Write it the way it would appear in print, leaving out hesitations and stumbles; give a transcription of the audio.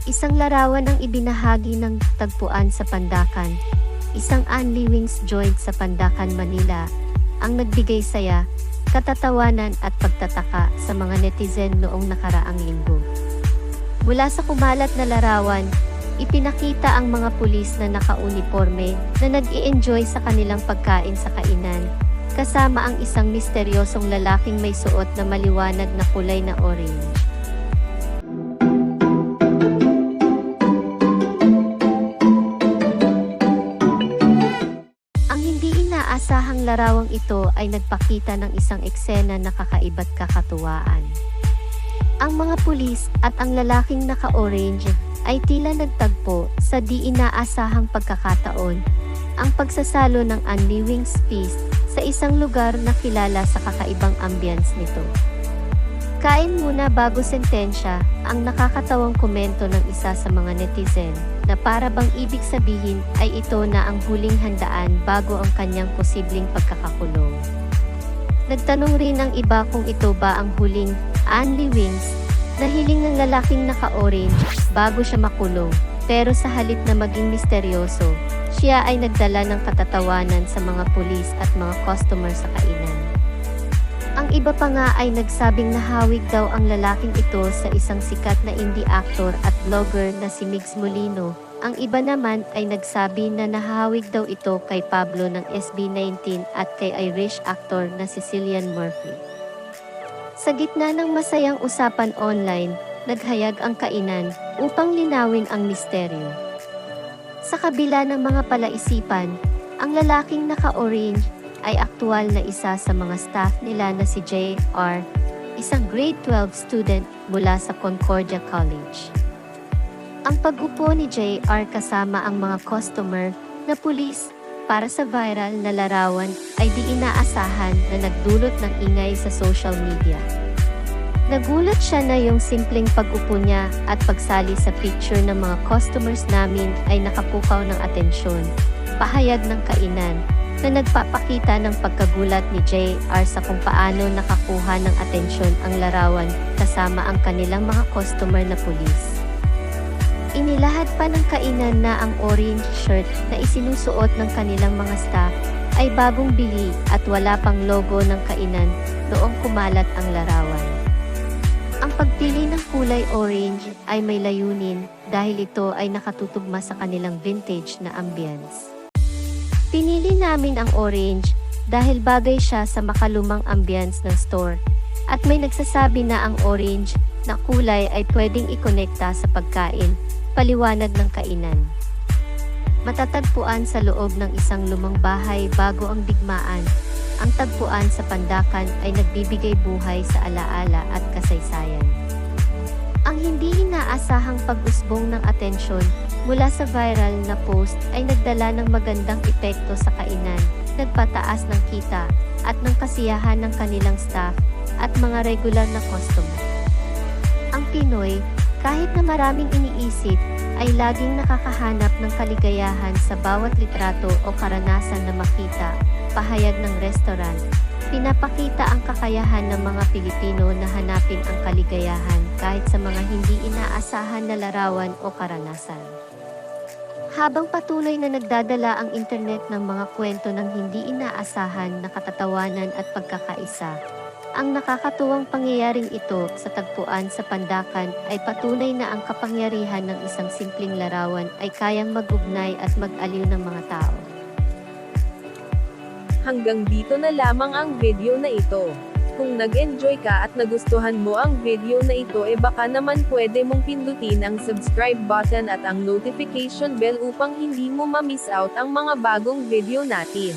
Isang larawan ang ibinahagi ng tagpuan sa Pandacan, isang Only Wings joint sa Pandacan, Manila, ang nagbigay saya, katatawanan at pagtataka sa mga netizen noong nakaraang linggo. Mula sa kumalat na larawan, ipinakita ang mga pulis na naka-uniforme na nag-i-enjoy sa kanilang pagkain sa kainan, kasama ang isang misteryosong lalaking may suot na maliwanag na kulay na orange. Ang hindi inaasahang larawang ito ay nagpakita ng isang eksena na kakaiba't kakatuwaan. Ang mga pulis at ang lalaking naka-orange ay tila nagtagpo sa di inaasahang pagkakataon, ang pagsasalo ng Only Wings feast sa isang lugar na kilala sa kakaibang ambience nito. Kain muna bago sentensya, ang nakakatawang komento ng isa sa mga netizen, na para bang ibig sabihin ay ito na ang huling handaan bago ang kanyang posibleng pagkakakulong. Nagtanong rin ang iba kung ito ba ang huling Only Wings na hiling ng lalaking naka-orange bago siya makulong, pero sa halip na maging misteryoso, siya ay nagdala ng katatawanan sa mga pulis at mga customer sa kainan. Ang iba pa nga ay nagsabing nahawig daw ang lalaking ito sa isang sikat na indie actor at vlogger na si Migs Molino. Ang iba naman ay nagsabi na nahawig daw ito kay Pablo ng SB19 at kay Irish actor na si Cillian Murphy. Sa gitna ng masayang usapan online, naghayag ang kainan upang linawin ang misteryo. Sa kabila ng mga palaisipan, ang lalaking naka-orange ay aktwal na isa sa mga staff nila na si JR, isang grade 12 student mula sa Concordia College. Ang pag-upo ni JR kasama ang mga customer na pulis para sa viral na larawan ay di inaasahan na nagdulot ng ingay sa social media. Nagulat siya na yung simpleng pag-upo niya at pagsali sa picture ng mga customers namin ay nakapukaw ng atensyon, pahayag ng kainan, na nagpapakita ng pagkagulat ni JR sa kung paano nakakuha ng atensyon ang larawan kasama ang kanilang mga customer na pulis. Inilahad pa ng kainan na ang orange shirt na isinusuot ng kanilang mga staff ay bagong bili at wala pang logo ng kainan noong kumalat ang larawan. Ang pagpili ng kulay orange ay may layunin dahil ito ay nakatutugma sa kanilang vintage na ambience. Pinili namin ang orange dahil bagay siya sa makalumang ambience ng store at may nagsasabi na ang orange na kulay ay pwedeng ikonekta sa pagkain, paliwanag ng kainan. Matatagpuan sa loob ng isang lumang bahay bago ang digmaan, ang tagpuan sa Pandacan ay nagbibigay buhay sa alaala at kasaysayan. Ang hindi inaasahang pag-usbong ng atensyon mula sa viral na post ay nagdala ng magandang epekto sa kainan, nagpataas ng kita at ng kasiyahan ng kanilang staff at mga regular na customer. Ang Pinoy, kahit na maraming iniisip, ay laging nakakahanap ng kaligayahan sa bawat litrato o karanasan na makita, pahayag ng restaurant. Pinapakita ang kakayahan ng mga Pilipino na hanapin ang kaligayahan kahit sa mga hindi inaasahan na larawan o karanasan. Habang patuloy na nagdadala ang internet ng mga kwento ng hindi inaasahan na katatawanan at pagkakaisa, ang nakakatuwang pangyayaring ito sa tagpuan sa Pandacan ay patunay na ang kapangyarihan ng isang simpleng larawan ay kayang mag-ugnay at mag-aliw ng mga tao. Hanggang dito na lamang ang video na ito. Kung nag-enjoy ka at nagustuhan mo ang video na ito baka naman pwede mong pindutin ang subscribe button at ang notification bell upang hindi mo ma-miss out ang mga bagong video natin.